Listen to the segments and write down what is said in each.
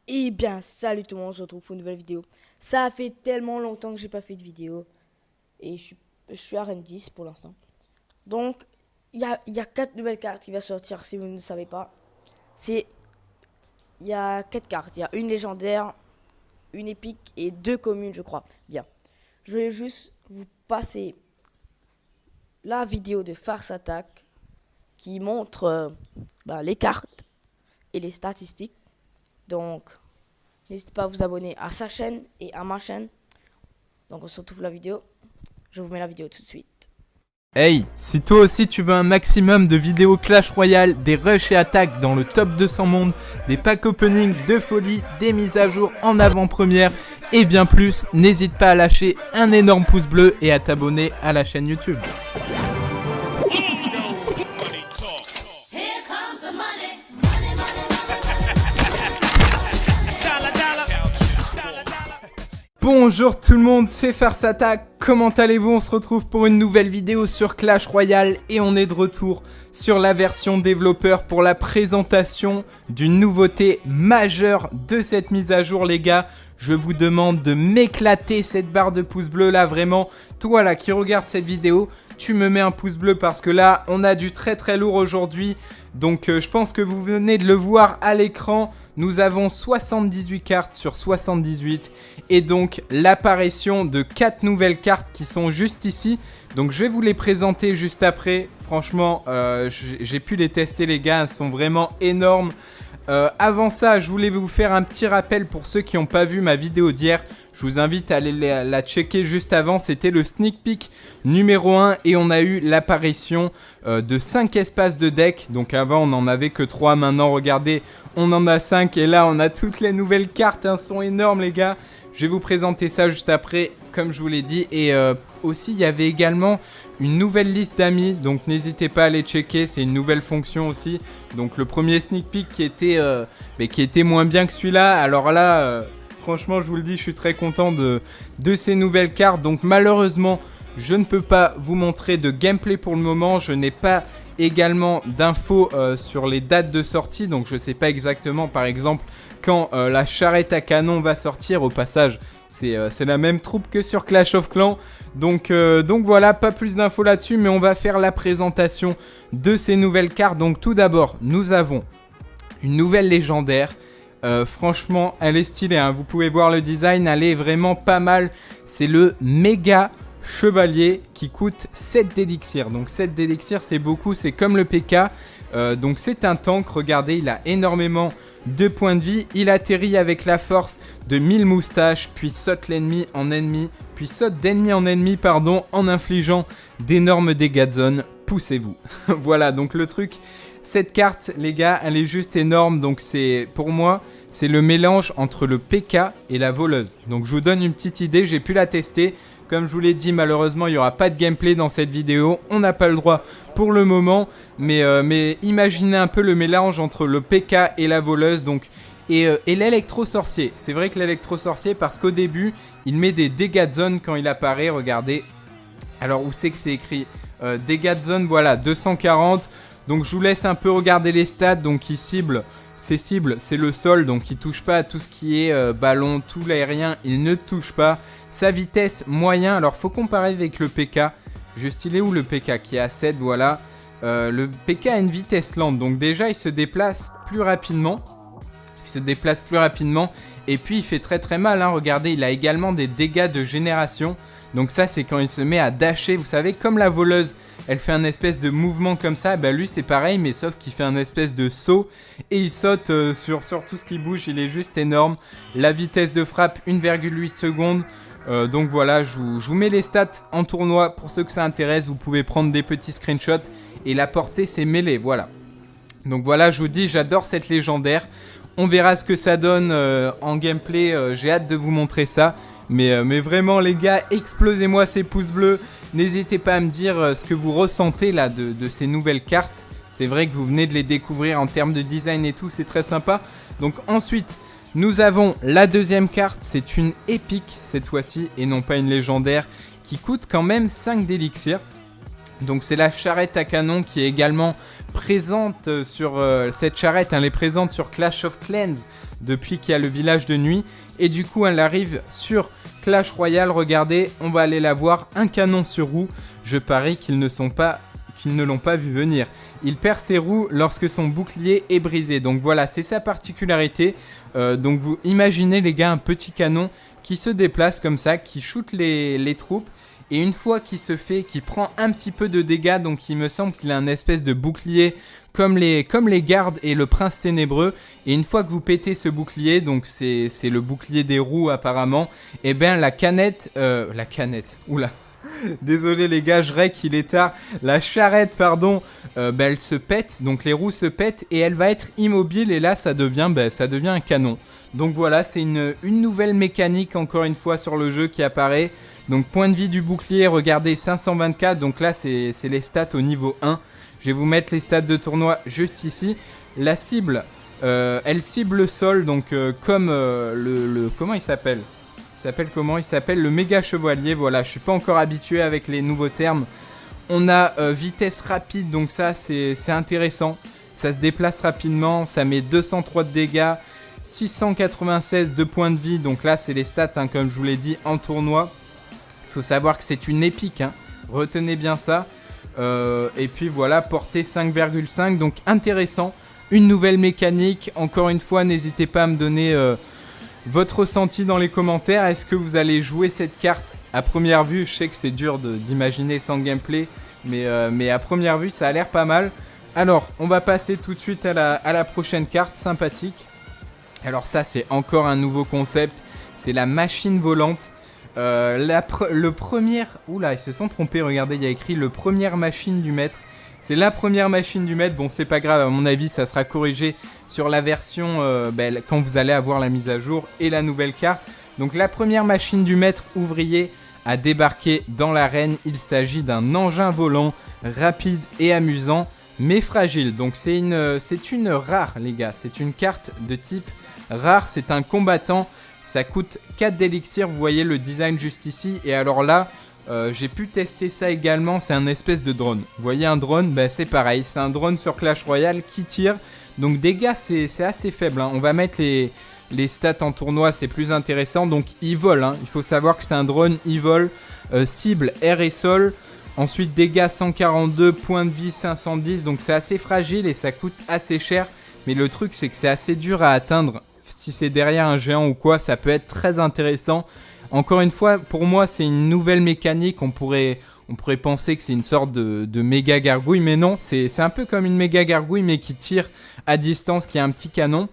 Eh bien, salut tout le monde, on se retrouve pour une nouvelle vidéo. Ça fait tellement longtemps que j'ai pas fait de vidéo. Et je suis à Rennes 10 pour l'instant. Donc, il y a 4 nouvelles cartes qui vont sortir si vous ne savez pas. C'est, il y a 4 cartes. Il y a une légendaire, une épique et 2 communes, je crois. Bien. Je vais juste vous passer la vidéo de Farce Attack qui montre les cartes et les statistiques. Donc, n'hésitez pas à vous abonner à sa chaîne et à ma chaîne. Donc, on se retrouve la vidéo. Je vous mets la vidéo tout de suite. Hey, si toi aussi tu veux un maximum de vidéos Clash Royale, des rushs et attaques dans le top 200 monde, des packs opening de folie, des mises à jour en avant-première et bien plus, n'hésite pas à lâcher un énorme pouce bleu et à t'abonner à la chaîne YouTube. Bonjour tout le monde, c'est Farce Attack, comment allez-vous? On se retrouve pour une nouvelle vidéo sur Clash Royale et on est de retour sur la version développeur pour la présentation d'une nouveauté majeure de cette mise à jour les gars. Je vous demande de m'éclater cette barre de pouce bleu là, vraiment. Toi là qui regarde cette vidéo, tu me mets un pouce bleu parce que là on a du très lourd aujourd'hui. Donc je pense que vous venez de le voir à l'écran. Nous avons 78 cartes sur 78 et donc l'apparition de 4 nouvelles cartes qui sont juste ici. Donc je vais vous les présenter juste après. Franchement, j'ai pu les tester les gars, elles sont vraiment énormes. Avant ça, je voulais vous faire un petit rappel pour ceux qui n'ont pas vu ma vidéo d'hier. Je vous invite à aller la checker juste avant. C'était le sneak peek numéro 1 et on a eu l'apparition de 5 espaces de deck. Donc avant, on n'en avait que 3. Maintenant, regardez, on en a 5 et là, on a toutes les nouvelles cartes. Elles sont énormes, les gars. Je vais vous présenter ça juste après, comme je vous l'ai dit. Et aussi, il y avait également une nouvelle liste d'amis. Donc, n'hésitez pas à aller checker. C'est une nouvelle fonction aussi. Donc, le premier sneak peek qui était moins bien que celui-là. Alors là, franchement, je vous le dis, je suis très content de ces nouvelles cartes. Donc, malheureusement, je ne peux pas vous montrer de gameplay pour le moment. Je n'ai pas également d'infos sur les dates de sortie. Donc, je ne sais pas exactement, par exemple, quand la charrette à canon va sortir. Au passage, c'est la même troupe que sur Clash of Clans. Donc voilà, pas plus d'infos là-dessus, mais on va faire la présentation de ces nouvelles cartes. Donc tout d'abord, nous avons une nouvelle légendaire. Franchement, elle est stylée, hein. Vous pouvez voir le design, elle est vraiment pas mal. C'est le méga chevalier qui coûte 7 d'élixir. Donc 7 d'élixir, c'est beaucoup, c'est comme le PK. Donc c'est un tank, regardez, il a énormément de points de vie. Il atterrit avec la force de 1000 moustaches, puis saute l'ennemi en ennemi, puis saute d'ennemi en ennemi, pardon, en infligeant d'énormes dégâts de zone. Poussez-vous. Voilà, donc le truc, cette carte, les gars, elle est juste énorme. Donc c'est, pour moi, c'est le mélange entre le PK et la voleuse. Donc je vous donne une petite idée, j'ai pu la tester. Comme je vous l'ai dit, malheureusement, il n'y aura pas de gameplay dans cette vidéo. On n'a pas le droit pour le moment. Mais imaginez un peu le mélange entre le PK et la voleuse. Donc, et l'électro-sorcier. C'est vrai que l'électro-sorcier, parce qu'au début, il met des dégâts de zone quand il apparaît. Regardez. Alors, où c'est que c'est écrit dégâts de zone, voilà, 240. Donc, je vous laisse un peu regarder les stats. Donc, il cible... Ses cibles, c'est le sol, donc il ne touche pas à tout ce qui est ballon, tout l'aérien, il ne touche pas. Sa vitesse, moyen, alors faut comparer avec le PK. Juste, il est où le PK qui est à 7, voilà. Le PK a une vitesse lente, donc déjà il se déplace plus rapidement. Et puis il fait très mal, hein. Regardez, il a également des dégâts de génération. Donc ça, c'est quand il se met à dasher. Vous savez, comme la voleuse, elle fait un espèce de mouvement comme ça. Bah lui, c'est pareil, mais sauf qu'il fait un espèce de saut. Et il saute sur tout ce qui bouge. Il est juste énorme. La vitesse de frappe, 1,8 secondes. Donc voilà, je vous mets les stats en tournoi. Pour ceux que ça intéresse, vous pouvez prendre des petits screenshots. Et la portée, c'est mêlée, voilà. Donc voilà, je vous dis, j'adore cette légendaire. On verra ce que ça donne en gameplay. J'ai hâte de vous montrer ça. Mais vraiment les gars, explosez-moi ces pouces bleus. N'hésitez pas à me dire ce que vous ressentez là de ces nouvelles cartes. C'est vrai que vous venez de les découvrir en termes de design et tout, c'est très sympa. Donc ensuite, nous avons la deuxième carte. C'est une épique cette fois-ci et non pas une légendaire qui coûte quand même 5 d'élixir. Donc c'est la charrette à canon qui est également présente sur cette charrette, elle est présente sur Clash of Clans depuis qu'il y a le village de nuit. Et du coup, elle arrive sur Clash Royale. Regardez, on va aller la voir. Un canon sur roue. Je parie qu'ils ne l'ont pas vu venir. Il perd ses roues lorsque son bouclier est brisé. Donc voilà, c'est sa particularité. Donc vous imaginez les gars, un petit canon qui se déplace comme ça, qui shoot les troupes. Et une fois qu'il prend un petit peu de dégâts, donc il me semble qu'il a un espèce de bouclier comme les gardes et le prince ténébreux. Et une fois que vous pétez ce bouclier, donc c'est le bouclier des roues apparemment, et bien la canette, oula. Désolé les gars, je rec, il est tard. La charrette, pardon, elle se pète, donc les roues se pètent et elle va être immobile et là ça devient un canon. Donc voilà, c'est une nouvelle mécanique encore une fois sur le jeu qui apparaît. Donc point de vie du bouclier, regardez 524, donc là c'est les stats au niveau 1. Je vais vous mettre les stats de tournoi juste ici. La cible, elle cible le sol, donc comme comment il s'appelle ? Il s'appelle le méga chevalier, voilà, je suis pas encore habitué avec les nouveaux termes. On a vitesse rapide, donc ça c'est intéressant. Ça se déplace rapidement, ça met 203 de dégâts, 696 de points de vie, donc là c'est les stats hein, comme je vous l'ai dit en tournoi. Il faut savoir que c'est une épique, hein. Retenez bien ça. Et puis voilà, portée 5,5, donc intéressant. Une nouvelle mécanique, encore une fois n'hésitez pas à me donner votre ressenti dans les commentaires. Est-ce que vous allez jouer cette carte à première vue? Je sais que c'est dur d'imaginer sans gameplay, mais à première vue ça a l'air pas mal. Alors on va passer tout de suite à la prochaine carte sympathique. Alors ça c'est encore un nouveau concept, c'est la machine volante. Le premier... Oula, ils se sont trompés, regardez, il y a écrit le première machine du maître. C'est la première machine du maître, bon c'est pas grave, à mon avis ça sera corrigé sur la version quand vous allez avoir la mise à jour et la nouvelle carte. Donc la première machine du maître ouvrier a débarqué dans l'arène. Il s'agit d'un engin volant rapide et amusant mais fragile. Donc c'est une rare les gars, c'est une carte de type rare, c'est un combattant. Ça coûte 4 d'élixir, vous voyez le design juste ici. Et alors là, j'ai pu tester ça également, c'est un espèce de drone. Vous voyez un drone, c'est pareil, c'est un drone sur Clash Royale qui tire. Donc dégâts, c'est assez faible, hein. On va mettre les stats en tournoi, c'est plus intéressant. Donc il vole, hein. Il faut savoir que c'est un drone, il vole. Cible, air et sol. Ensuite dégâts 142, points de vie 510. Donc c'est assez fragile et ça coûte assez cher. Mais le truc c'est que c'est assez dur à atteindre. Si c'est derrière un géant ou quoi, ça peut être très intéressant. Encore une fois, pour moi, c'est une nouvelle mécanique. On pourrait penser que c'est une sorte de méga gargouille, mais non. C'est un peu comme une méga gargouille, mais qui tire à distance, qui a un petit canon.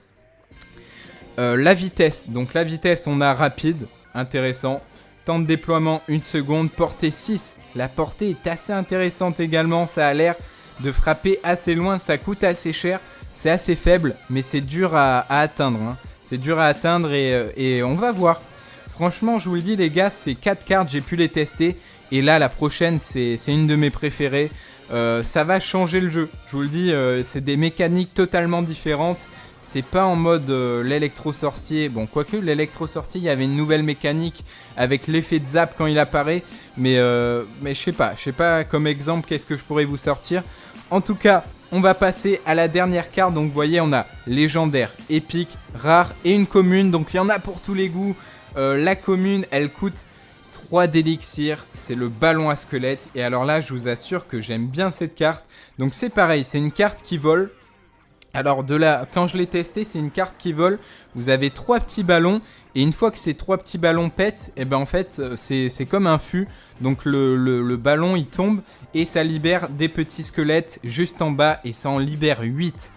La vitesse. Donc la vitesse, on a rapide, intéressant. Temps de déploiement, 1 seconde. Portée 6. La portée est assez intéressante également. Ça a l'air de frapper assez loin. Ça coûte assez cher. C'est assez faible, mais c'est dur à atteindre. Hein. C'est dur à atteindre et on va voir. Franchement, je vous le dis les gars, ces 4 cartes, j'ai pu les tester. Et là, la prochaine, c'est une de mes préférées. Ça va changer le jeu. Je vous le dis, c'est des mécaniques totalement différentes. C'est pas en mode l'électro-sorcier. Bon, quoique l'électro-sorcier, il y avait une nouvelle mécanique avec l'effet de zap quand il apparaît. Mais je sais pas comme exemple, qu'est-ce que je pourrais vous sortir. En tout cas... On va passer à la dernière carte, donc vous voyez on a légendaire, épique, rare et une commune, donc il y en a pour tous les goûts. La commune elle coûte 3 d'élixir, c'est le ballon à squelette et alors là je vous assure que j'aime bien cette carte. Donc c'est pareil, c'est une carte qui vole. Alors quand je l'ai testé, c'est une carte qui vole, vous avez 3 petits ballons et une fois que ces 3 petits ballons pètent, et ben en fait c'est comme un fût, donc le ballon il tombe et ça libère des petits squelettes juste en bas et ça en libère 8.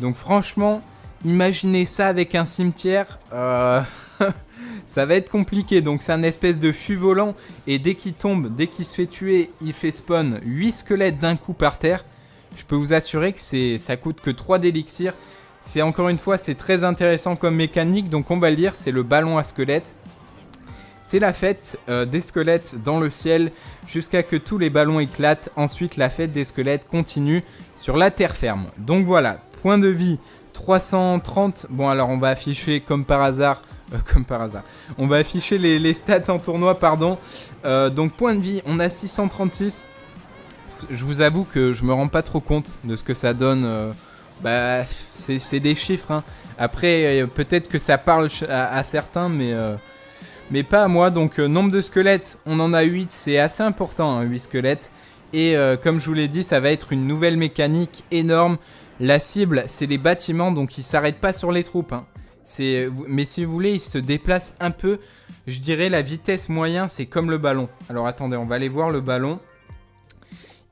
Donc franchement, imaginez ça avec un cimetière, ça va être compliqué. Donc c'est un espèce de fût volant et dès qu'il tombe, dès qu'il se fait tuer, il fait spawn 8 squelettes d'un coup par terre. Je peux vous assurer que ça coûte que 3 d'élixir. C'est encore une fois, c'est très intéressant comme mécanique. Donc on va le lire, c'est le ballon à squelettes. C'est la fête des squelettes dans le ciel jusqu'à que tous les ballons éclatent. Ensuite, la fête des squelettes continue sur la terre ferme. Donc voilà, point de vie 330. Bon alors on va afficher comme par hasard. On va afficher les stats en tournoi, pardon. Donc point de vie, on a 636. Je vous avoue que je me rends pas trop compte de ce que ça donne bah c'est des chiffres, hein. Après peut-être que ça parle à certains, mais pas à moi. Donc nombre de squelettes, on en a 8, c'est assez important, hein, 8 squelettes. Et comme je vous l'ai dit, ça va être une nouvelle mécanique énorme. La cible, c'est les bâtiments, donc ils ne s'arrêtent pas sur les troupes, hein. Mais si vous voulez, ils se déplacent un peu. Je dirais la vitesse moyenne, c'est comme le ballon. Alors attendez, on va aller voir le ballon.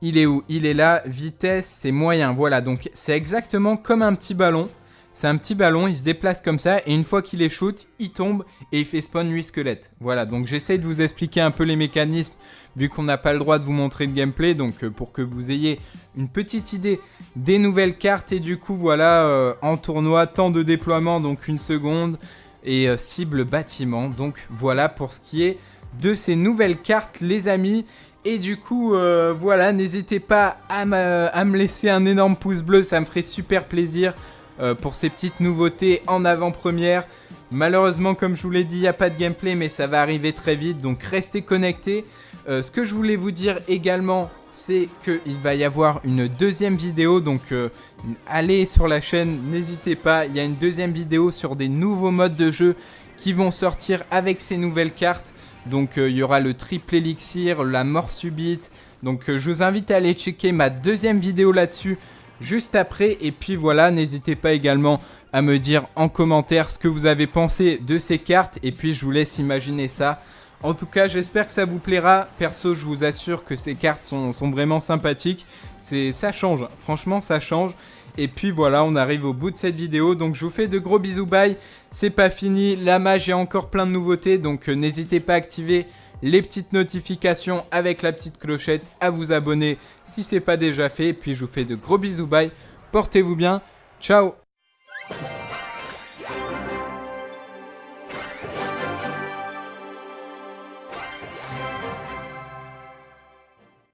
Il est où? Il est là, vitesse, c'est moyen. Voilà, donc c'est exactement comme un petit ballon. C'est un petit ballon, il se déplace comme ça. Et une fois qu'il est shoot, il tombe et il fait spawn 8 squelettes. Voilà, donc j'essaie de vous expliquer un peu les mécanismes, vu qu'on n'a pas le droit de vous montrer de gameplay. Donc pour que vous ayez une petite idée des nouvelles cartes. Et du coup, voilà, en tournoi, temps de déploiement, donc 1 seconde. Et cible bâtiment. Donc voilà pour ce qui est de ces nouvelles cartes, les amis. Et du coup, voilà, n'hésitez pas à me laisser un énorme pouce bleu, ça me ferait super plaisir pour ces petites nouveautés en avant-première. Malheureusement, comme je vous l'ai dit, il n'y a pas de gameplay, mais ça va arriver très vite, donc restez connectés. Ce que je voulais vous dire également, c'est qu'il va y avoir une deuxième vidéo, donc allez sur la chaîne, n'hésitez pas, il y a une deuxième vidéo sur des nouveaux modes de jeu qui vont sortir avec ces nouvelles cartes. Donc il y aura le triple élixir, la mort subite. Donc je vous invite à aller checker ma deuxième vidéo là-dessus juste après. Et puis voilà, n'hésitez pas également à me dire en commentaire ce que vous avez pensé de ces cartes. Et puis je vous laisse imaginer ça. En tout cas, j'espère que ça vous plaira. Perso, je vous assure que ces cartes sont vraiment sympathiques. Ça change, franchement ça change. Et puis voilà, on arrive au bout de cette vidéo. Donc je vous fais de gros bisous, bye. C'est pas fini, la mage, il y a encore plein de nouveautés. Donc n'hésitez pas à activer les petites notifications avec la petite clochette, à vous abonner si c'est pas déjà fait. Et puis je vous fais de gros bisous, bye. Portez-vous bien, ciao.